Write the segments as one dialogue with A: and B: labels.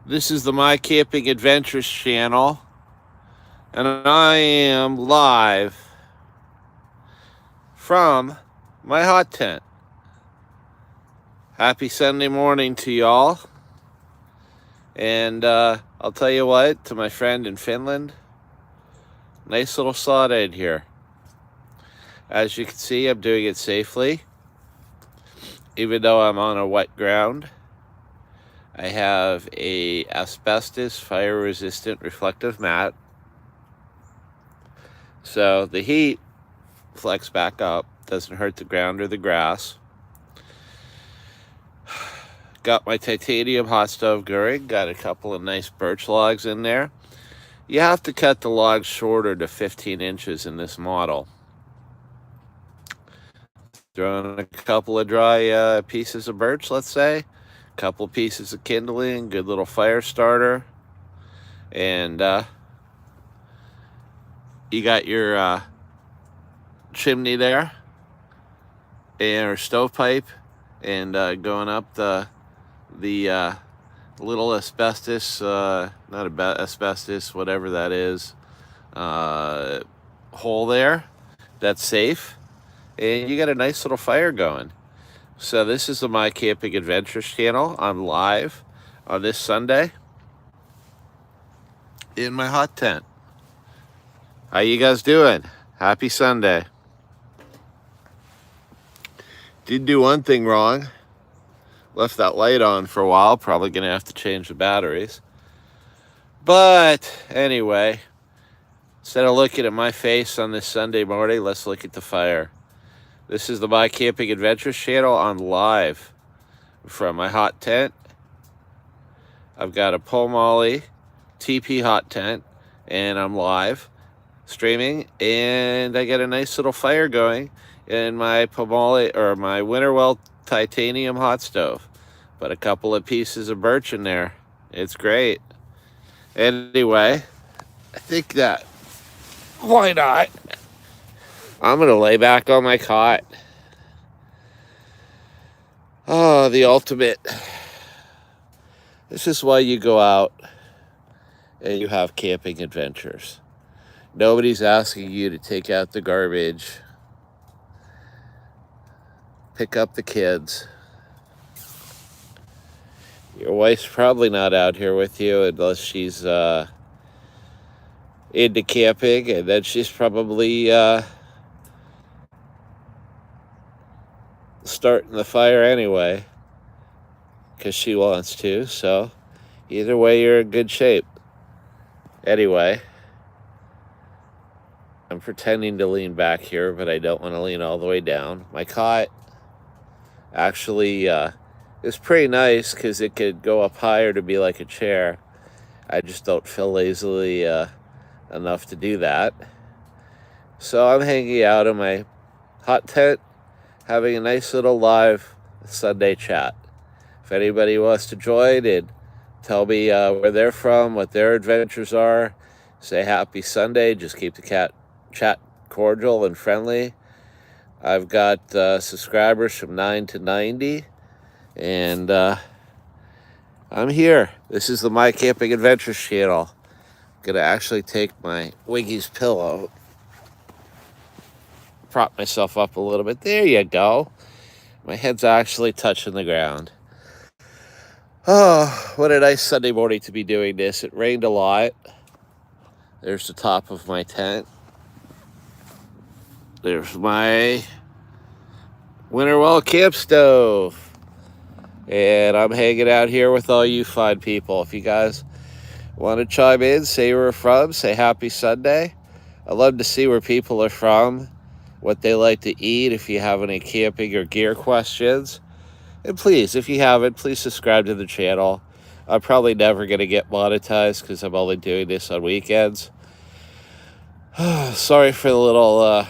A: This is the My Camping Adventures channel, and I am live from my hot tent. Happy Sunday morning to y'all. And I'll tell you what, to my friend in Finland, nice little sod here. As you can see, I'm doing it safely, even though I'm on a wet ground. I have a asbestos fire-resistant reflective mat, so the heat flex back up, doesn't hurt the ground or the grass. Got my titanium hot stove going, got a couple of nice birch logs in there. You have to cut the logs shorter to 15 inches in this model. Throwing a couple of dry pieces of birch, let's say, a couple pieces of kindling, good little fire starter, and you got your chimney there, and or stovepipe, and going up the little asbestos, not asbestos, whatever that is, hole there. That's safe, and you got a nice little fire going. So this is the My Camping Adventures channel. I'm live on this Sunday in my hot tent. How you guys doing? Happy Sunday. Did do one thing wrong. Left that light on for a while. Probably gonna have to change the batteries. But anyway, instead of looking at my face on this Sunday morning, let's look at the fire. This is the My Camping Adventures channel. I'm live from my hot tent. I've got a Pomali TP hot tent, and I'm live streaming, and I got a nice little fire going in my Pomali, or my Winnerwell titanium hot stove. But a couple of pieces of birch in there. It's great. Anyway, I think that, why not? I'm gonna lay back on my cot. Oh, the ultimate. This is why you go out and you have camping adventures. Nobody's asking you to take out the garbage, pick up the kids. Your wife's probably not out here with you unless she's into camping, and then she's probably starting the fire anyway because she wants to. So either way, you're in good shape. Anyway, I'm pretending to lean back here, but I don't want to lean all the way down. My cot actually is pretty nice because it could go up higher to be like a chair. I just don't feel lazily enough to do that. So I'm hanging out in my hot tent, having a nice little live Sunday chat. If anybody wants to join and tell me where they're from, what their adventures are, say happy Sunday. Just keep the chat cordial and friendly. I've got subscribers from 9 to 90, and I'm here. This is the My Camping Adventures channel. I'm gonna actually take my Wiggy's pillow, prop myself up a little bit. There you go. My head's actually touching the ground. Oh, what a nice Sunday morning to be doing this. It rained a lot. There's the top of my tent. There's my Winnerwell camp stove. And I'm hanging out here with all you fine people. If you guys want to chime in, say where you're from, say happy Sunday. I love to see where people are from, what they like to eat, if you have any camping or gear questions. And please, if you haven't, please subscribe to the channel. I'm probably never going to get monetized because I'm only doing this on weekends. Sorry for the little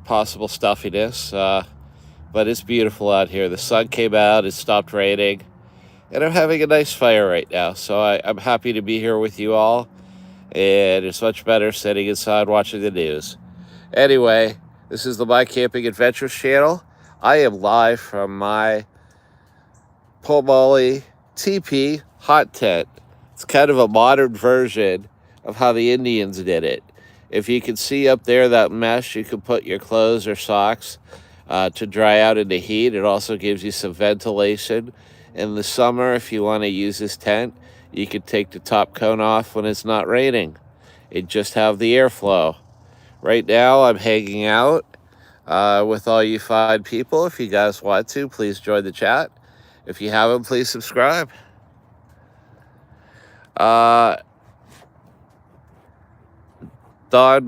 A: possible stuffiness, but it's beautiful out here. The sun came out, it stopped raining, and I'm having a nice fire right now. So I'm happy to be here with you all, and it's much better sitting inside watching the news. Anyway, this is the My Camping Adventures channel. I am live from my Pomali TP hot tent. It's kind of a modern version of how the Indians did it. If you can see up there that mesh, you can put your clothes or socks to dry out in the heat. It also gives you some ventilation. In the summer, if you want to use this tent, you can take the top cone off when it's not raining. It just have the airflow. Right now, I'm hanging out with all you fine people. If you guys want to, please join the chat. If you haven't, please subscribe. Don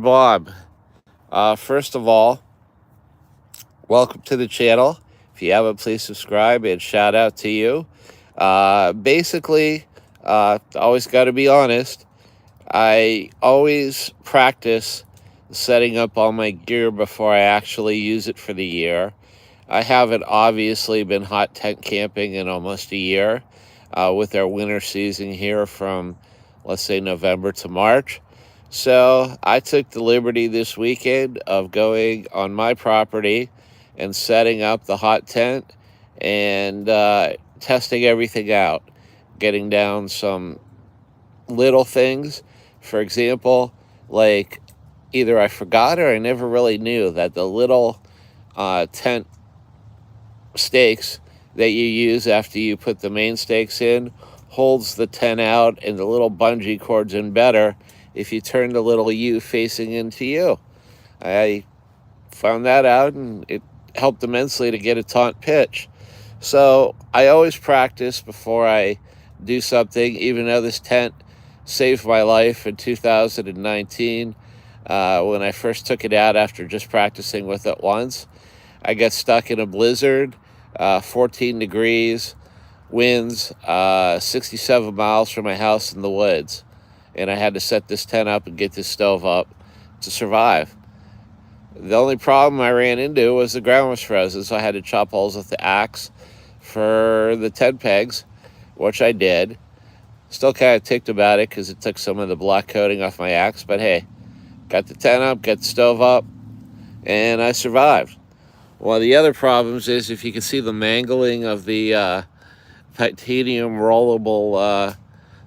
A: Bob. First of all, welcome to the channel. If you haven't, please subscribe and shout out to you. Basically, always got to be honest. I always practice setting up all my gear before I actually use it for the year. I haven't obviously been hot tent camping in almost a year with our winter season here from, let's say, November to March. So I took the liberty this weekend of going on my property and setting up the hot tent and testing everything out, getting down some little things. For example, like either I forgot or I never really knew that the little tent stakes that you use after you put the main stakes in holds the tent out, and the little bungee cords in better if you turn the little U facing into you. I found that out, and it helped immensely to get a taut pitch. So I always practice before I do something, even though this tent saved my life in 2019 when I first took it out after just practicing with it once. I got stuck in a blizzard, 14 degrees, winds, 67 miles from my house in the woods. And I had to set this tent up and get this stove up to survive. The only problem I ran into was the ground was frozen, so I had to chop holes with the axe for the tent pegs, which I did. Still kind of ticked about it because it took some of the black coating off my axe, but hey, got the tent up, got the stove up, and I survived. One of the other problems is, if you can see the mangling of the titanium rollable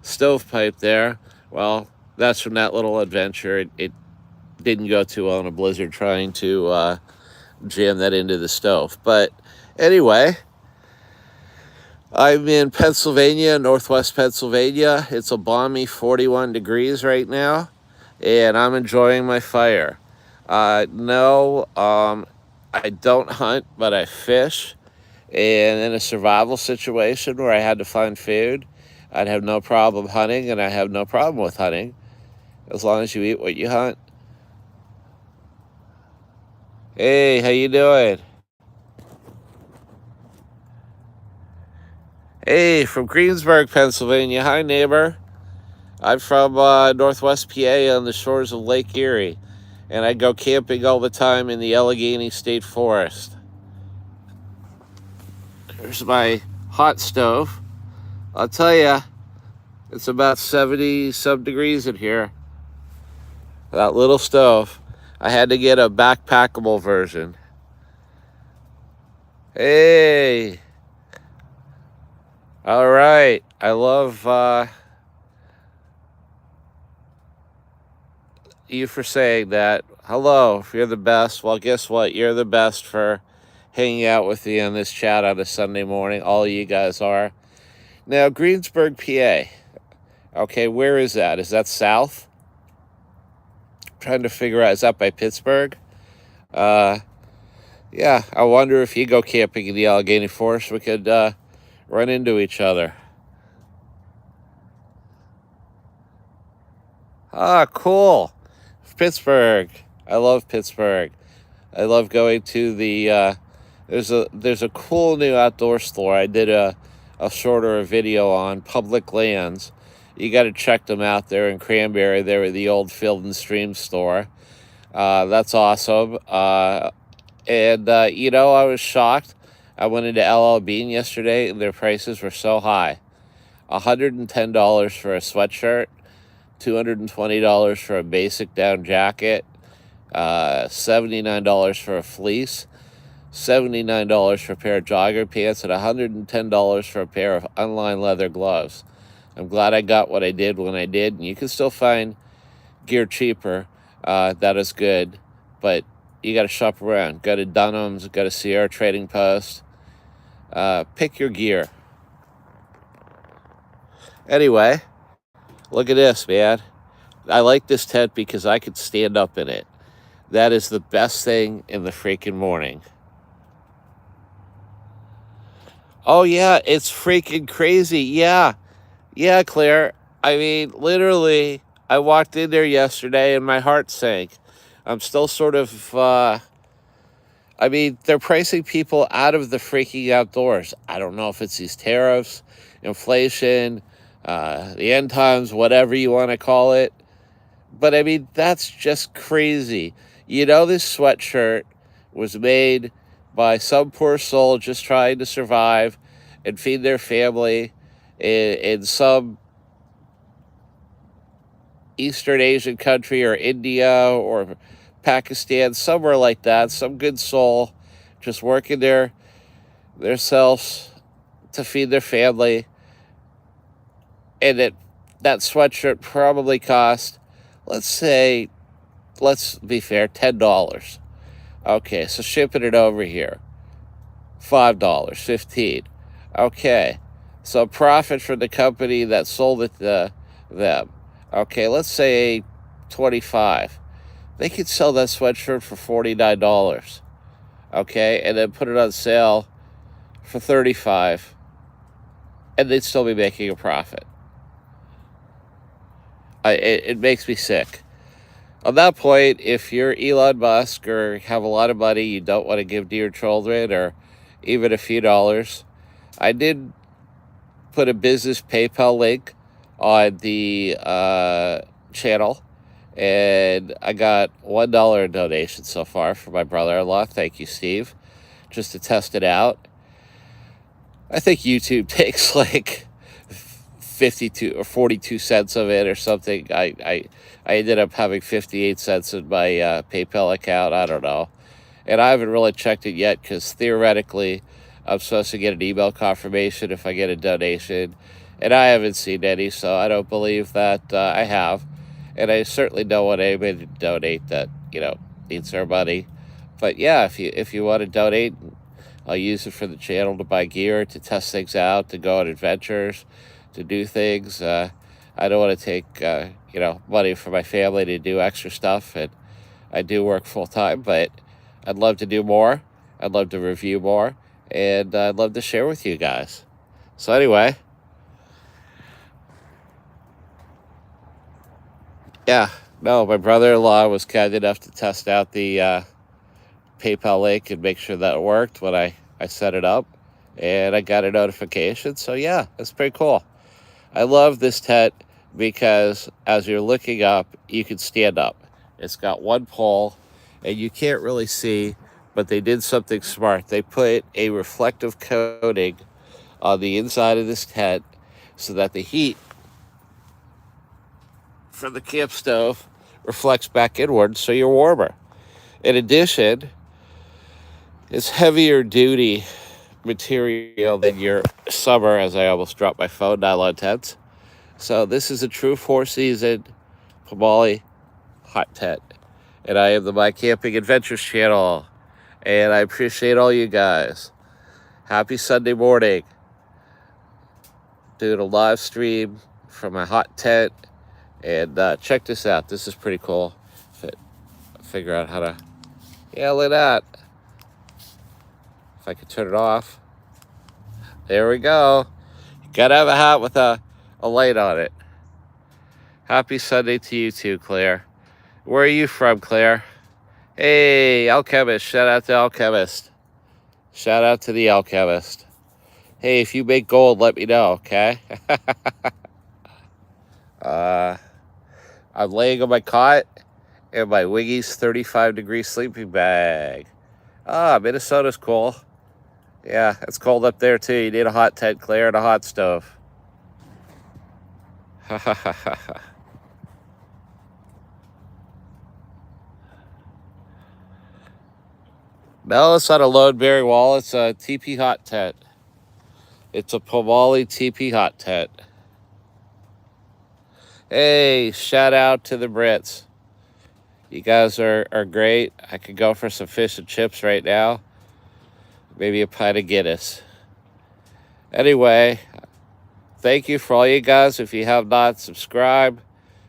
A: stovepipe there, well, that's from that little adventure. It didn't go too well in a blizzard trying to jam that into the stove. But anyway, I'm in Pennsylvania, northwest Pennsylvania. It's a balmy 41 degrees right now, and I'm enjoying my fire. No, I don't hunt, but I fish. And in a survival situation where I had to find food, I'd have no problem hunting, and I have no problem with hunting as long as you eat what you hunt. Hey, how you doing? Hey, from Greensburg, Pennsylvania. Hi, neighbor. I'm from northwest PA on the shores of Lake Erie, and I go camping all the time in the Allegheny State Forest. There's my hot stove. I'll tell you, it's about 70-some degrees in here. That little stove. I had to get a backpackable version. Hey. All right. I love you for saying that. Hello, you're the best. Well, guess what? You're the best for hanging out with me on this chat on a Sunday morning. All of you guys are. Now, Greensburg, PA. Okay, where is that? Is that south? I'm trying to figure out, is that by Pittsburgh? Yeah, I wonder if you go camping in the Allegheny Forest, we could run into each other. Ah, cool. Pittsburgh. I love Pittsburgh. I love going to the there's a cool new outdoor store. I did a shorter video on Public Lands. You got to check them out there in Cranberry. They were the old Field and Stream store. That's awesome. And you know, I was shocked. I went into LL Bean yesterday, and their prices were so high. $110 for a sweatshirt, $220 for a basic down jacket, $79 for a fleece, $79 for a pair of jogger pants, and $110 for a pair of unlined leather gloves. I'm glad I got what I did when I did. And you can still find gear cheaper. That is good. But you got to shop around. Go to Dunham's, go to Sierra Trading Post. Pick your gear. Anyway, look at this, man. I like this tent because I could stand up in it. That is the best thing in the freaking morning. Oh, yeah, it's freaking crazy. Yeah. Yeah, Claire. I mean, literally, I walked in there yesterday and my heart sank. I'm still sort of, I mean, they're pricing people out of the freaking outdoors. I don't know if it's these tariffs, inflation, the end times, whatever you want to call it. But I mean, that's just crazy. You know, this sweatshirt was made by some poor soul just trying to survive and feed their family in some Eastern Asian country or India or Pakistan, somewhere like that. Some good soul just working their selves to feed their family. And that sweatshirt probably cost, let's be fair, $10. Okay, so shipping it over here, $5, 15. Okay, so profit for the company that sold it to them. Okay, let's say 25. They could sell that sweatshirt for $49. Okay, and then put it on sale for 35, and they'd still be making a profit. It makes me sick. On that point, if you're Elon Musk or have a lot of money you don't want to give to your children or even a few dollars, I did put a business PayPal link on the channel, and I got $1 in donation so far from my brother-in-law. Thank you, Steve, just to test it out. I think YouTube takes like 52 or 42 cents of it or something. I ended up having 58 cents in my PayPal account. I don't know. And I haven't really checked it yet because theoretically I'm supposed to get an email confirmation if I get a donation. And I haven't seen any, so I don't believe that I have. And I certainly don't want anybody to donate that, needs their money. But yeah, if you want to donate, I'll use it for the channel to buy gear, to test things out, to go on adventures, to do things. I don't want to take, money from my family to do extra stuff. And I do work full time, but I'd love to do more. I'd love to review more. And I'd love to share with you guys. So anyway, yeah, no, my brother-in-law was kind enough to test out the PayPal link and make sure that it worked when I set it up. And I got a notification. So yeah, it's pretty cool. I love this tent because as you're looking up, you can stand up. It's got one pole and you can't really see, but they did something smart. They put a reflective coating on the inside of this tent so that the heat from the camp stove reflects back inward so you're warmer. In addition, it's heavier duty material than your summer, as I almost dropped my phone, nylon tents. So this is a true 4-season Pomali hot tent. And I am the My Camping Adventures channel. And I appreciate all you guys. Happy Sunday morning. Doing a live stream from my hot tent. And check this out. This is pretty cool. Figure out how to... Yeah, look at that. If I could turn it off. There we go. You gotta have a hat with a light on it. Happy Sunday to you too, Claire. Where are you from, Claire? Hey, Alchemist. Shout out to Alchemist. Shout out to the Alchemist. Hey, if you make gold, let me know, okay? I'm laying on my cot in my Wiggy's 35-degree sleeping bag. Minnesota's cool. Yeah, it's cold up there too. You need a hot tent, Claire, and a hot stove. No, it's not a load-bearing wall. It's a teepee hot tent. It's a Pomali teepee hot tent. Hey, shout out to the Brits. You guys are great. I could go for some fish and chips right now. Maybe a pint of Guinness. Anyway, thank you for all you guys. If you have not subscribed,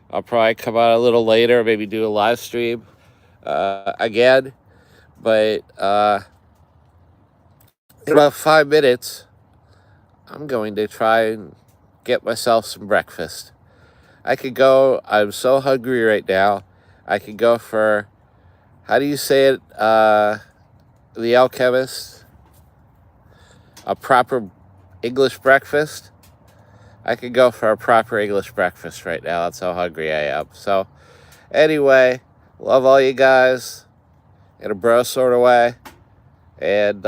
A: I'll probably come out a little later, maybe do a live stream again. But in about 5 minutes, I'm going to try and get myself some breakfast. I could go, I'm so hungry right now. I could go for, how do you say it, The Alchemist? A proper English breakfast? I could go for a proper English breakfast right now. That's how hungry I am. So, anyway, love all you guys in a bro sort of way. And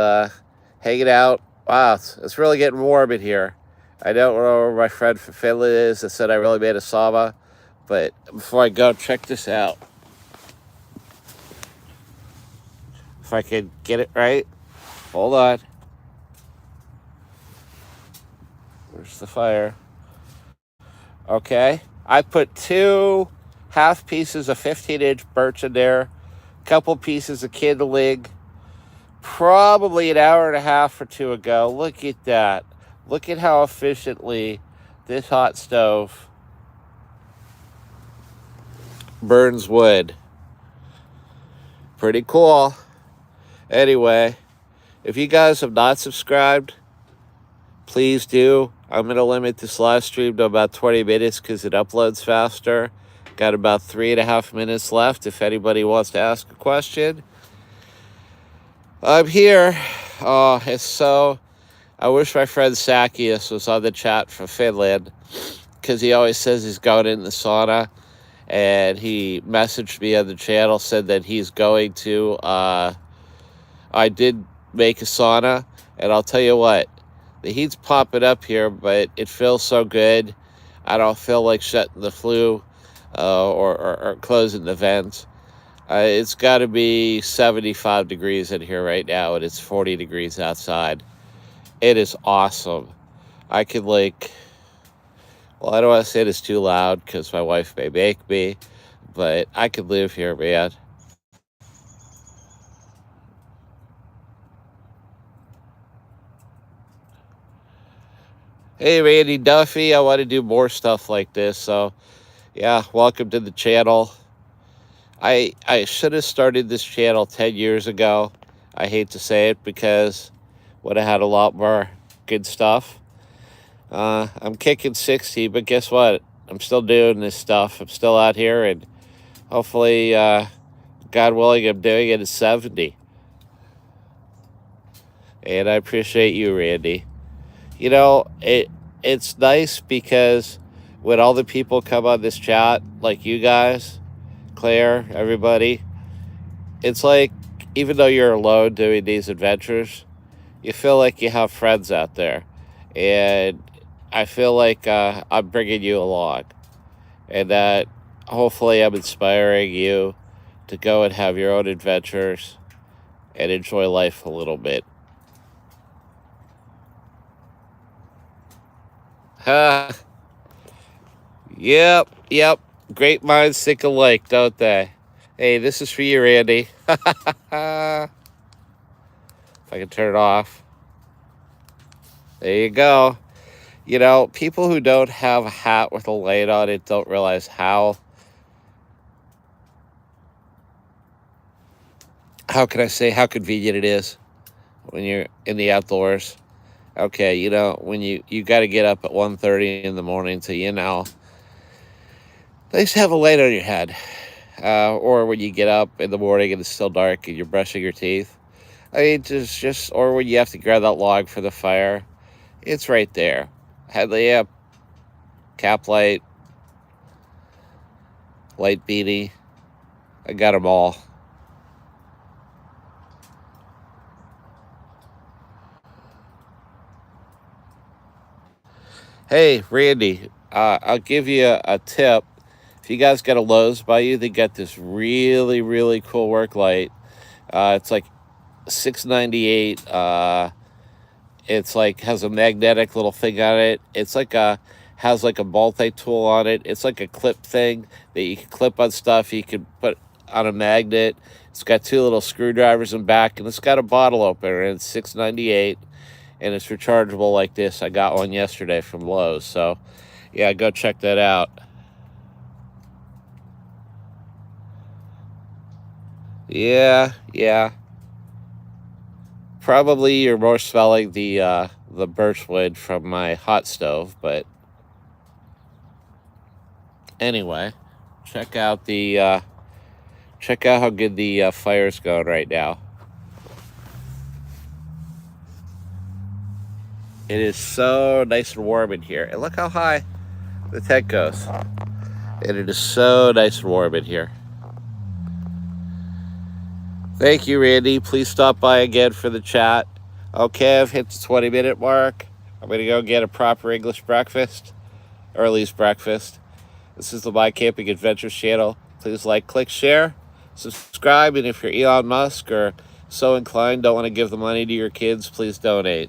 A: hanging out. Wow, it's really getting warm in here. I don't know where my friend from Finland is that said I really made a sauna. But before I go, check this out. If I can get it right. Hold on. Where's the fire? Okay. I put 2 half pieces of 15-inch birch in there. A couple pieces of kindling. Probably an hour and a half or 2 ago. Look at that. Look at how efficiently this hot stove burns wood. Pretty cool. Anyway, if you guys have not subscribed, please do. I'm going to limit this live stream to about 20 minutes because it uploads faster. Got about 3.5 minutes left if anybody wants to ask a question. I'm here. Oh, it's so... I wish my friend Sakius was on the chat from Finland because he always says he's going in the sauna. And he messaged me on the channel, said that he's going to... I did make a sauna, and I'll tell you what. The heat's popping up here, but it feels so good. I don't feel like shutting the flue or closing the vents. It's got to be 75 degrees in here right now, and it's 40 degrees outside. It is awesome. I could well, I don't want to say it's too loud because my wife may make me, but I could live here, man. Hey, Randy Duffy, I want to do more stuff like this, so yeah, welcome to the channel. I should have started this channel 10 years ago. I hate to say it because would have had a lot more good stuff. I'm kicking 60, but guess what? I'm still doing this stuff. I'm still out here, and hopefully, God willing, I'm doing it at 70. And I appreciate you, Randy. You know, it's nice because when all the people come on this chat, like you guys, Claire, everybody, it's like, even though you're alone doing these adventures, you feel like you have friends out there. And I feel like I'm bringing you along. And that hopefully I'm inspiring you to go and have your own adventures and enjoy life a little bit. Yep. Great minds think alike, don't they? Hey, this is for you, Randy. If I can turn it off. There you go. You know, people who don't have a hat with a light on it don't realize how can I say, how convenient it is when you're in the outdoors. Okay, you know, when you got to get up at 1:30 in the morning to, you know, at least have a light on your head. Or when you get up in the morning and it's still dark and you're brushing your teeth. I mean, just or when you have to grab that log for the fire. It's right there. Headlamp, cap light, light beanie. I got them all. Hey, Randy, I'll give you a tip. If you guys got a Lowe's by you, they got this really, really cool work light. It's like $6.98. It's like has a magnetic little thing on it. It's like a has like a multi-tool on it. It's like a clip thing that you can clip on stuff. You can put on a magnet. It's got 2 little screwdrivers in back, and it's got a bottle opener, and it's $6.98, and it's rechargeable like this. I got one yesterday from Lowe's, so yeah, go check that out. Yeah. Probably you're more smelling the birchwood from my hot stove, but anyway, check out how good the fire's going right now. It is so nice and warm in here, and look how high the tent goes. And it is so nice and warm in here. Thank you, Randy. Please stop by again for the chat. Okay, I've hit the 20-minute mark. I'm going to go get a proper English breakfast, Early's breakfast. This is the My Camping Adventures channel. Please like, click, share, subscribe, and if you're Elon Musk or so inclined, don't want to give the money to your kids, please donate.